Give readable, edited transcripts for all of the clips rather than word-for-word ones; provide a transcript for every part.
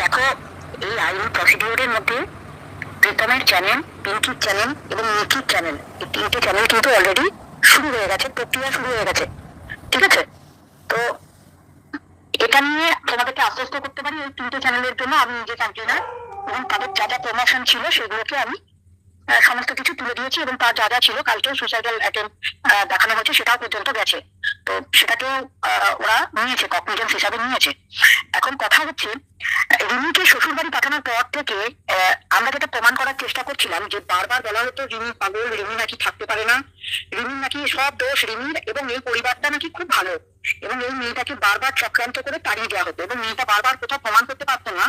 দেখো, এই আইনি প্রসিডিওরের মধ্যে প্রীতমের চ্যানেল, পিঙ্কির চ্যানেল এবং নিকির চ্যানেল, এই তিনটে চ্যানেল কিন্তু অলরেডি শুরু হয়ে গেছে, প্রক্রিয়া শুরু হয়ে গেছে। ঠিক আছে? তো এটা নিয়ে তোমাদেরকে আশ্বস্ত করতে পারি, এই তিনটে চ্যানেলের জন্য আমি নিজে কন্টেনার, এবং তাদের যা যা প্রমোশন ছিল সেগুলোকে আমি সমস্ত কিছু তুলে দিয়েছি, এবং তার যা যা ছিল কালকে সুইসাইডাল অ্যাটেম্প দেখানো হয়েছে সেটাও পর্যন্ত গেছে। তো সেটাকেও ওরা নিয়েছে, কগনিজেন্স হিসাবে নিয়েছে। এখন কথা হচ্ছে, রিমিকে শ্বশুর বাড়ি পাঠানোর পর থেকে আমরা যেটা প্রমাণ করার চেষ্টা করছিলাম, যে বারবার বলা হতো রিমি পাগল, রিমি নাকি থাকতে পারে না, রিমির নাকি সব দোষ রিমির, এবং এই পরিবারটা নাকি খুব ভালো, এবং এই মেয়েটাকে বারবার চক্রান্ত করে তাড়িয়ে দেওয়া হতো, এবং মেয়েটা বারবার কোথাও প্রমাণ করতে পারতো না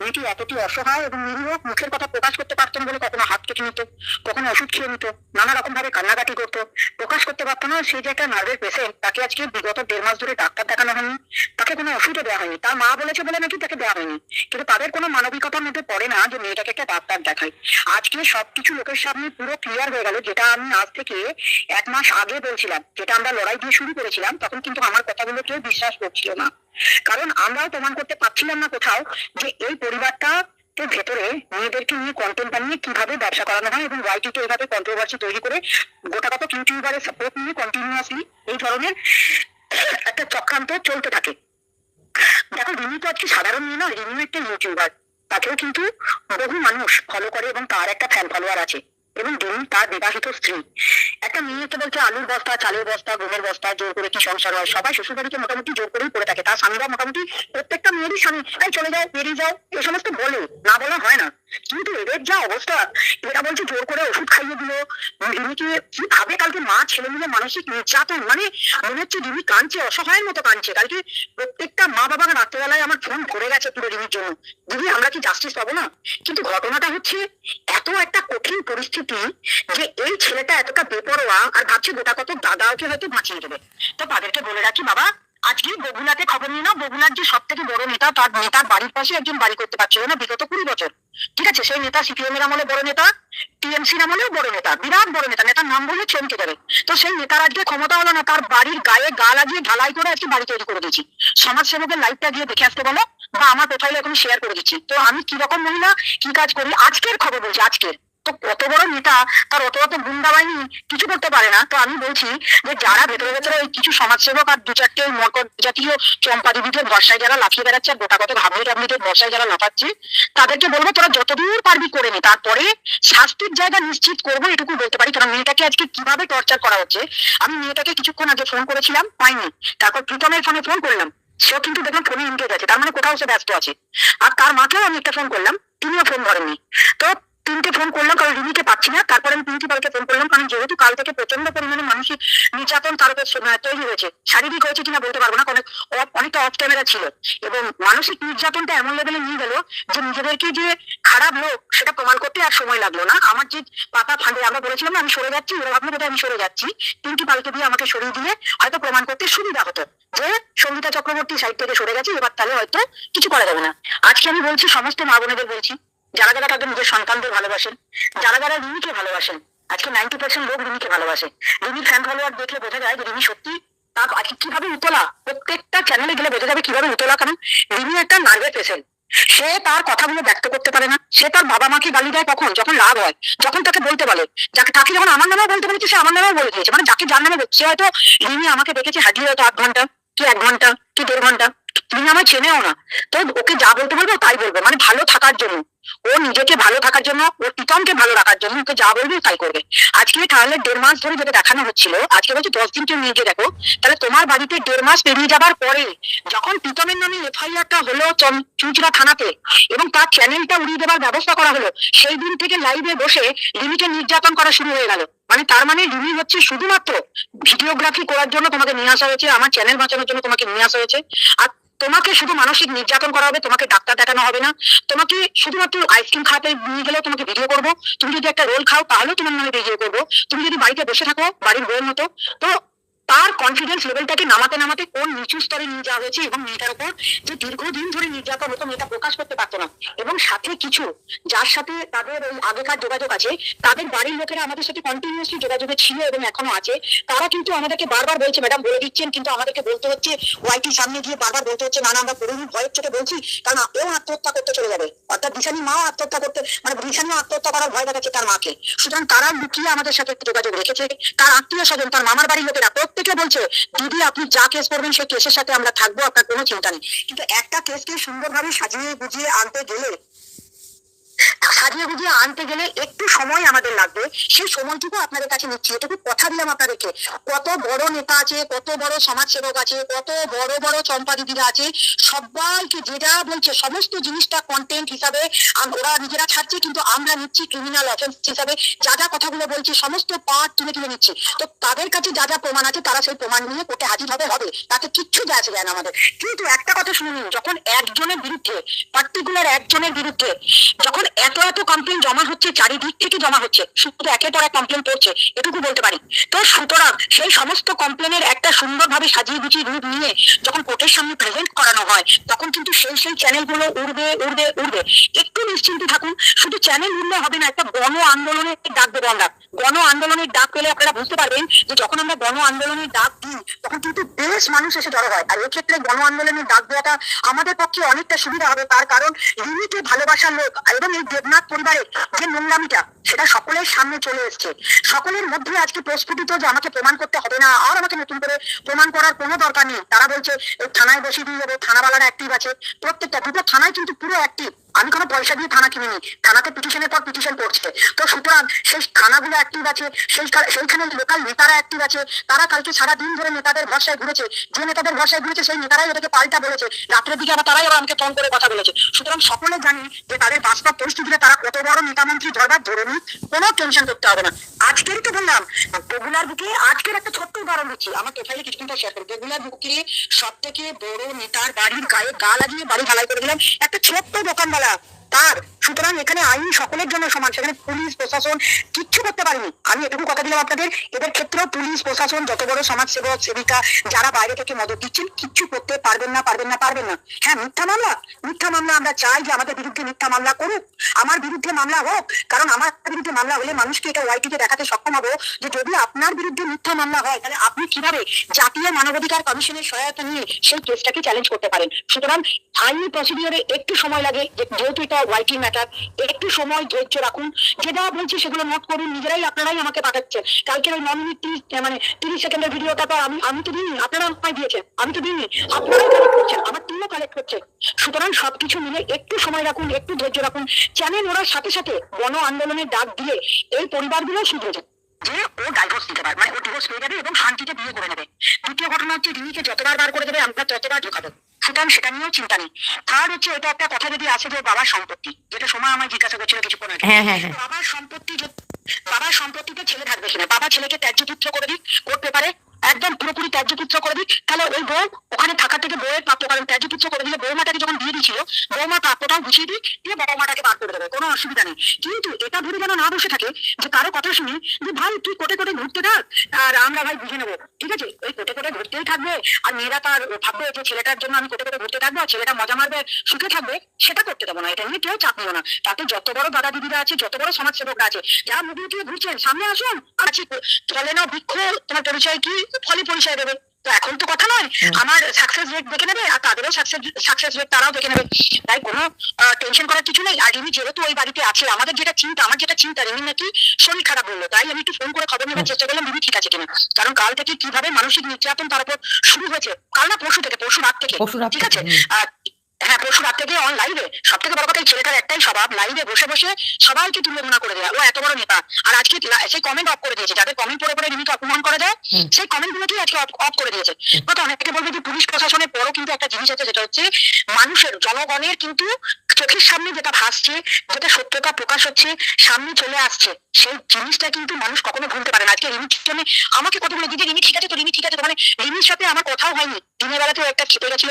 মেয়েটি এতটি অসহায়, এবং নিরীহ, মুখের কথা প্রকাশ করতে পারতো না বলে কখনো হাত কেটে নিত, কখনো ওষুধ খেয়ে নিত, নানা রকম ভাবে কান্নাকাটি করতো, প্রকাশ করতে পারতো না। সেই যে একটা নার্ভের পেশেন্ট, তাকে আজকে বিগত 1.5 মাস ধরে ডাক্তার দেখানো হয়নি, তাকে কোনো ওষুধও দেওয়া হয়নি, তার মা বলেছে বলে নাকি তাকে দেওয়া হয়নি, কিন্তু তাদের কোনো মানবিকতার মধ্যে পড়ে না যে মেয়েটাকে একটা ডাক্তার দেখায়। আজকে সবকিছু লোকের সামনে পুরো ক্লিয়ার হয়ে গেল, যেটা আমি আজ থেকে 1 মাস আগে বলছিলাম, যেটা আমরা লড়াই দিয়ে শুরু করেছিলাম, তখন কিন্তু আমার কথাগুলো কেউ বিশ্বাস করছিল না, কারণ আমরাও প্রমাণ করতে পারছিলাম না কোথাও যে এই পরিবারটা ভেতরে মেয়েদেরকে নিয়ে কন্টেন্ট বানিয়ে কিভাবে ব্যবসা করানো হয়, এবং ওয়াইটিতে এভাবে কন্ট্রোভার্সি তৈরি করে গোটাগত ইউটিউবারের সাপোর্ট নিয়ে কন্টিনিউয়াসলি এই ধরনের একটা চক্রান্ত চলতে থাকে। দেখো, রিমি তো আজকে সাধারণ মেয়ে নয়, রিমি একটা ইউটিউবার, তাকেও কিন্তু বহু মানুষ ফলো করে, এবং তার একটা ফ্যান ফলোয়ার আছে, এবং রিমি তার বিবাহিত স্ত্রী। একটা মেয়েকে বলছে আলুর বস্তা, চালের বস্তা, গমের বস্তা, জোর করে কি সংসার হয়? সবাই শ্বশুর বাড়িতে মোটামুটি জোর করেই পড়ে থাকে, তার স্বামীরা মোটামুটি প্রত্যেকটা মেয়েরই স্বামী এই চলে যাও, বেরিয়ে যাও, এ সমস্ত বলে, না বলা হয় না। কিন্তু এদের যা অবস্থা, এরা বলছে জোর করে ওষুধ খাইয়ে দিল রিমিকে, কিভাবে কালকে মা ছেলে মিলে মানসিক নির্যাতন, মানে মনে হচ্ছে রিমি কাঁদছে, অসহায়ের মতো কাঁদছে। কালকে প্রত্যেকটা মা বাবা রাত্রেবেলায় আমার ফোন ভরে গেছে পুরো রিমির জন্য, দিদি আমরা কি জাস্টিস পাবো না? কিন্তু ঘটনাটা হচ্ছে এত একটা কঠিন পরিস্থিতি, যে এই ছেলেটা এতটা বেপরোয়া, আর ভাবছে গোটা কত দাদা ওকে হয়তো বাঁচিয়ে দেবে। তো তাদেরকে বলে রাখি বাবা, আজকে বগুলাতে খবর নিয়ে নাও, বগুলার যে সব থেকে বড় নেতা, তার নেতার বাড়ির পাশে একজন বাড়ি করতে পারছিল না বিগত 20 বছর। ঠিক আছে? সেই নেতা সিপিএম এর আমলে বড় নেতা, টিএমসির আমলেও বড় নেতা, বিরাট বড় নেতা, নেতার নাম বলে চমকে যাবে। তো সেই নেতার আজকে ক্ষমতা হলো না, তার বাড়ির গায়ে গা লাগিয়ে ঢালাই করে একটি বাড়ি তৈরি করে দিয়েছি। সমাজসেবকের লাইভটা গিয়ে দেখে আসতে বলো, বা আমার প্রোফাইলে এখন শেয়ার করে দিচ্ছি। তো আমি কিরকম মহিলা, কি কাজ করি, আজকের খবর বলছি, আজকের। তো কত বড় নেতা, তার অত অত গুন্ডা বাহিনী কিছু করতে পারে না। তো আমি বলছি যে যারা ভেতরে ভেতরে ওই কিছু সমাজসেবক আর 2-4টে মরকট জাতীয় চম্পা দিদিদের ভরসায় যারা লাফিয়ে বেড়াচ্ছে, আর গোটা কত ঘাবড়ে টাবড়িদের ভরসায় যারা লাফাচ্ছে, তাদেরকে বলবো তোরা যতদূর পারবি করে নে, তারপরে শাস্তির জায়গা নিশ্চিত করবো, এটুকু বলতে পারি। কারণ মেয়েটাকে আজকে কিভাবে টর্চার করা হচ্ছে, আমি মেয়েটাকে কিছুক্ষণ আগে ফোন করেছিলাম, পাইনি। তারপর প্রীতমের ফোনে ফোন করলাম, সেও কিন্তু দেখলাম ফোনে এনগেজ আছে, তার মানে কোথাও সে ব্যস্ত আছে। আর তার মাকেও আমি একটা ফোন করলাম, তিনিও ফোন ধরেননি। তো 3টে ফোন করলাম, কারণ রিমিকে পাচ্ছি না। তারপরে আমি প্রিন্সিপালকে ফোন করলাম, কারণ যেহেতু কাল থেকে প্রচন্ড পরিমাণে মানসিক নির্যাতন তার উপর তৈরি হয়েছে, শারীরিক হয়েছে কিনা বলতে পারবো না, কারণ অনেকটা অফ ক্যামেরা ছিল, এবং মানসিক নির্যাতনটা এমন লেভেলে নিয়ে গেল যে নিজেদেরকে যে খারাপ লোক সেটা প্রমাণ করতে আর সময় লাগলো না। আমার যে পাতা ফাঁদে আমরা বলেছিলাম না আমি সরে যাচ্ছি, ওরা ভাবলো বোধহয় আমি সরে যাচ্ছি, প্রিন্সিপালকে দিয়ে আমাকে সরিয়ে দিয়ে হয়তো প্রমাণ করতে সুবিধা হতো যে সঙ্গীতা চক্রবর্তী সাইড থেকে সরে গেছে, এবার তাহলে হয়তো কিছু করা যাবে না। আজকে আমি বলছি, সমস্ত মা বোনেদের বলছি, যারা যারা তাদের নিজের সন্তানদের ভালোবাসেন, যারা যারা রিমিকে ভালোবাসেন, আজকে 90% লোক রিমিকে ভালোবাসে। রিমির ফ্যান ফলোয়ার দেখলে বোঝা যায় যে রিমি সত্যি তার আজকে কিভাবে উতলা, প্রত্যেকটা চ্যানেলে গেলে বোঝা যাবে কিভাবে উতলা, কারণ রিমি একটা নার্ভের পেশেন্ট। সে তার কথাগুলো ব্যক্ত করতে পারে না, সে তার বাবা মাকে গালি দেয় কখন, যখন লাভ হয়, যখন তাকে বলতে বলে, যাকে তাকে যখন আমার নামেও বলতে বলেছে সে আমার নামেও বলে দিয়েছে, মানে যাকে যার নামে বলছে। হয়তো রিমি আমাকে দেখেছে হাঁটিয়ে হয়তো 8 ঘন্টা কি 1 ঘন্টা কি 1.5 ঘন্টা, তুমি আমায় চেনেও না। তো ওকে যা বলতে বলবো তাই বলবো, মানে ভালো থাকার জন্য, ও নিজেকে ভালো থাকার জন্য, ওর প্রীতমকে ভালো রাখার জন্য ওকে যা বলবে তাই করবে। আজকে তাহলে 1.5 মাস ধরে যেটা দেখানো হচ্ছিল, আজকে বলছে 10 দিন কেউ নিয়ে গিয়ে দেখো, তাহলে তোমার বাড়িতে 1.5 মাস পেরিয়ে যাবার পরে যখন প্রীতমের নামে এফআইআরটা হলো চুঁচুড়া থানাতে, এবং তার চ্যানেলটা উড়িয়ে দেওয়ার ব্যবস্থা করা হলো, সেই দিন থেকে লাইভে বসে রিমিকে নির্যাতন করা শুরু হয়ে গেল। মানে তার মানে রিমি হচ্ছে শুধুমাত্র ভিডিওগ্রাফি করার জন্য তোমাকে নিয়ে আসা হয়েছে, আমার চ্যানেল বাঁচানোর জন্য তোমাকে নিয়ে আসা হয়েছে। আর তোমাকে শুধু মানসিক নির্যাতন করা হবে, তোমাকে ডাক্তার দেখানো হবে না, তোমাকে শুধুমাত্র আইসক্রিম খাতে নিয়ে গেলেও তোমাকে ভিডিও করবো, তুমি যদি একটা রোল খাও তাহলেও তোমার নামে ভিডিও করবো, তুমি যদি বাড়িতে বসে থাকো বাড়ির বউয়ের মতো। তো তার কনফিডেন্স লেভেলটাকে নামাতে নামাতে কোন নিচু স্তরে নিয়ে যাওয়া হয়েছে এবং মেয়েটার উপর যে দীর্ঘদিন ধরে নির্যাতন হতো মেয়েটা প্রকাশ করতে পারতো না। এবং সাথে কিছু যার সাথে তাদের ওই আগেকার যোগাযোগ আছে, তাদের বাড়ির লোকেরা আমাদের সাথে কন্টিনিউসলি যোগাযোগে ছিল এবং এখনো আছে। তারা কিন্তু আমাদেরকে বারবার বলছে, ম্যাডাম বলে দিচ্ছেন, কিন্তু আমাদেরকে বলতে হচ্ছে, ওয়াইটির সামনে গিয়ে বারবার বলতে হচ্ছে, না না আমরা পুরোপুরি ভয়ের চোখে বলছি, কারণ এও আত্মহত্যা করতে চলে যাবে। অর্থাৎ দিশানি মাও আত্মহত্যা করতে, মানে দিশানিও আত্মহত্যা করার ভয় দেখাচ্ছে তার মাকে। সুতরাং তারা লুকিয়ে আমাদের সাথে যোগাযোগ রেখেছে। তার আত্মীয় স্বজন, তার মামার বাড়ির লোকেরা প্রত্যেকে বলছে, দিদি আপনি যা কেস করবেন সেই কেসের সাথে আমরা থাকবো, আপনার কোনো চিন্তা নেই। কিন্তু একটা কেসকে সুন্দরভাবে সাজিয়ে গুজিয়ে আনতে গেলে একটু সময় আমাদের লাগবে। সেই সময়টুকু আপনাদের কাছে নিচ্ছি, এটুকু কথা দিলাম আপনাদেরকে। কত বড় নেতা আছে, কত বড় সমাজসেবক আছে, কত বড় বড় চম্পা দিদিরা আছে, সবাইকে যে যা বলছে সমস্ত জিনিসটা কন্টেন্ট হিসাবে ওরা নিজেরা ছাড়ছে, কিন্তু আমরা নিচ্ছি ক্রিমিনাল অফেন্স হিসাবে। যা যা কথাগুলো বলছি সমস্ত পার্ট তুলে তুলে নিচ্ছি। তো তাদের কাছে যা যা প্রমাণ আছে তারা সেই প্রমাণ নিয়ে কোর্টে হাজির হবে, তাতে কিচ্ছু যায় আসে যায় না আমাদের। কিন্তু একটা কথা শুনে নিন, যখন একজনের বিরুদ্ধে, পার্টিকুলার একজনের বিরুদ্ধে যখন এত এত কমপ্লেন জমা হচ্ছে, চারিদিক থেকে জমা হচ্ছে, শুধু একের পর এক কমপ্লেন পড়ছে, এটুকু বলতে পারি। তো সুতরাং সেই সমস্ত কমপ্লেনের একটা সুন্দরভাবে সাজিয়ে গুছিয়ে রূপ নিয়ে যখন কোর্টের সামনে প্রেজেন্ট করানো হয়, তখন কিন্তু সেই সেই চ্যানেলগুলো উড়বে উড়বে উড়বে। একটু নিশ্চিন্তে থাকুন, শুধু চ্যানেল উড়লে হবে না, একটা গণ আন্দোলনের ডাক দেবো আমরা। গণ আন্দোলনের ডাক পেলে আপনারা বুঝতে পারবেন যে যখন আমরা গণ আন্দোলনের ডাক দিই তখন কিন্তু বেশ মানুষ এসে জড়ো হয়। আর এক্ষেত্রে গণ আন্দোলনের ডাক দেওয়াটা আমাদের পক্ষে অনেকটা সুবিধা হবে, তার কারণ রিমিকে ভালোবাসার লোক এবং এই দেবনাথ পরিবারের যে নোংরামিটা সেটা সকলের সামনে চলে এসছে। সকলের মধ্যে আজকে প্রস্ফুটিত যে আমাকে প্রমাণ করতে হবে না, আর আমাকে নতুন করে প্রমাণ করার কোনো দরকার নেই। তারা বলছে থানায় বসিয়ে দিয়ে যাবে, থানাওয়ালারা অ্যাক্টিভ আছে, প্রত্যেকটা দুটো থানায় কিন্তু পুরো অ্যাক্টিভ। আমি কোনো পয়সা দিয়ে থানা কিনিনি, থানাতে পিটিশনের পর পিটিশন করছে। তো সুতরাং সেই থানাগুলো অ্যাক্টিভ আছে, সেইখানে লোকাল নেতারা অ্যাক্টিভ আছে। তারা কালকে সারাদিন ধরে নেতাদের ভরসায় ঘুরেছে, যে নেতাদের ভরসায় ঘুরেছে সেই নেতারাই ওদেরকে পাল্টা বলেছে, রাত্রের দিকে আবার তারাই আবার আমাকে ফোন করে কথা বলেছে। সুতরাং সকলে জানি যে তাদের বাস্তব পরিস্থিতিতে তারা কত বড় নেতামন্ত্রী ধরবার ধরে নি, কোনো টেনশন করতে হবে না। আজকেরই তো বললাম, বেগুলার বুকে আজকের একটা ছোট্ট উদাহরণ দিচ্ছি, আমার প্রোফাইলে কিছুটা শেয়ার করি। বেগুলার বুকে সব থেকে বড় নেতার বাড়ির গায়ে গা লাগিয়ে বাড়ি ঢালাই করে দিলাম একটা ছোট্ট দোকানওয়ালা তার। সুতরাং এখানে আইন সকলের জন্য সমান, সেখানে পুলিশ প্রশাসন কিচ্ছু করতে পারেনি। আমি এটুকু কথা দিলাম আপনাদের, এদের ক্ষেত্রেও পুলিশ প্রশাসন যত বড় সমাজসেবক সেবিকা যারা বাইরে থেকে মদত দিচ্ছেন কিচ্ছু করতে পারবেন না, পারবেন না, পারবেন না। হ্যাঁ, মিথ্যা মামলা, মিথ্যা মামলা আমরা চাই যে আমাদের বিরুদ্ধে মিথ্যা মামলা করুক, আমার বিরুদ্ধে মামলা হোক, কারণ আমার বিরুদ্ধে মামলা হলে মানুষকে এটা ওয়াইটিতে দেখাতে সক্ষম হবো যে যদি আপনার বিরুদ্ধে মিথ্যা মামলা হয় তাহলে আপনি কিভাবে জাতীয় মানবাধিকার কমিশনের সহায়তা নিয়ে সেই কেসটাকে চ্যালেঞ্জ করতে পারেন। সুতরাং আইনি প্রসিডিওরে একটু সময় লাগে, যেহেতু এটা ওয়াইটি ম্যাটার, একটু সময় ধৈর্য রাখুন। যেটা বলছি সেগুলো নোট করুন, নিজেরাই আপনারাই আমাকে পাঠাচ্ছেন। কালকে ওই 9 মিনিট 30 সেকেন্ডের ভিডিওটা তো আমি তো দিইনি, আপনারা আমায় দিয়েছেন, আমি তো দিইনি, আপনারাই কালেক্ট করছেন, আমার টিমও কালেক্ট হচ্ছে। সুতরাং সবকিছু মিলে একটু সময় রাখুন, একটু ধৈর্য রাখুন। চ্যানেল ওরা সাথে সাথে গণ আন্দোলনের ডাক দিয়ে এই পরিবারগুলো শুধরে যায় যে ও ডাইভোর্স দিতে পারে, মানে ও ডিভোর্স পেয়ে যাবে এবং শান্তিতে বিয়ে করে নেবে। দ্বিতীয় ঘটনা হচ্ছে রিমিকে যতবার বার করে দেবে আমরা ততবার ঢোকাবো, সুতরাং সেটা নিয়েও চিন্তা নেই। থার্ড হচ্ছে এটা একটা কথা যদি আসে যে বাবার সম্পত্তি, যেটা সময় আমায় জিজ্ঞাসা করছিল কিছুক্ষণ আগে, বাবার সম্পত্তিতে ছেলে থাকবে কিনা, বাবা ছেলেকে ত্যায্য পুত্র করে দিক কোর্ট পেপারে, একদম পুরোপুরি ত্যায্য পুত্র করে দিক, তাহলে ওই বউ ওখানে থাকার থেকে বউয়ের প্রাপ্য, কারণ ত্যায্য পুত্র করে দিলে বৌমাটাকে যখন দিয়ে দিয়েছিল বৌমা প্রাপ্যটাও গুছিয়ে দিক, দিয়ে বাবা মাটাকে বার করে দেবে, কোনো অসুবিধা নেই। কিন্তু এটা ধরে যেন না বসে থাকে যে কারো কথা শুনি যে ভাই তুই কোটে কোটে ঘুরতে থাক আর আমরা ভাই বুঝে নেবো, ঠিক আছে, ওই কোটে কোটে ঘুরতেই থাকবে আর মেয়েরা তার ভাববে যে ছেলেটার জন্য আমি কোটে কোটে ঘুরতে থাকবো আর ছেলেটা মজা মারবে সুখে থাকবে, সেটা করতে দেবো না। এটা নিয়ে কেউ চাপ নিও না। তাতে যত বড় দাদা দিদিরা আছে, যত বড় সমাজসেবকরা আছে, যারা মুভি দিয়ে ঘুরছেন সামনে আসুন, আছি চলে না বৃক্ষ, তোমার পরিচয় কি, ফলে পরিচয় দেবে। তো এখন তো কথা নয়, আমার সাকসেস রেট দেখে নেবে আর তাদেরও সাকসেস রেট তারাও দেখে নেবে। তাই কোনো টেনশন করার কিছু নেই। আর রিমি যেহেতু ওই বাড়িতে আছে, আমার যেটা চিন্তা রিমি নাকি শরীর খারাপ বললো, তাই আমি একটু ফোন করে খবর নেবার চেষ্টা করলাম রিমি ঠিক আছে কিনা। কারণ কাল থেকে কিভাবে মানসিক নির্যাতন তার উপর শুরু হয়েছে, কাল না পরশু রাত থেকে, ঠিক আছে, হ্যাঁ পরশু রাত থেকে অন লাইভে। সব থেকে বড় কথা এই ছেলেটার একটাই স্বভাব, লাইভে বসে বসে সবাইকে তুলে ধরা করে দেওয়া। ও এত বড় নেতা আর আজকে সেই কমেন্ট অফ করে দিয়েছে, যাদের কমেন্ট পড়ে পড়ে রিমিকে অপমান করা যায় সেই কমেন্ট গুলোকেই আজকে অফ করে দিয়েছে। কথা অনেকে বলবে যে পুলিশ প্রশাসনের পরও কিন্তু একটা জিনিস আছে, যেটা হচ্ছে মানুষের জনগণের কিন্তু চোখের সামনে যেটা ভাসছে, যেটা সত্যতা প্রকাশ হচ্ছে, সামনে চলে আসছে, সেই জিনিসটা কিন্তু মানুষ কখনো ভুলতে পারে না। আজকে রিমির জন্য আমাকে কতগুলো দিদি রিমি ঠিক আছে তো, রিমি ঠিক আছে তো, মানে রিমির সাথে আমার কথাও হয়নি, দিনের বেলাতেও একটা খেতে গেছিল।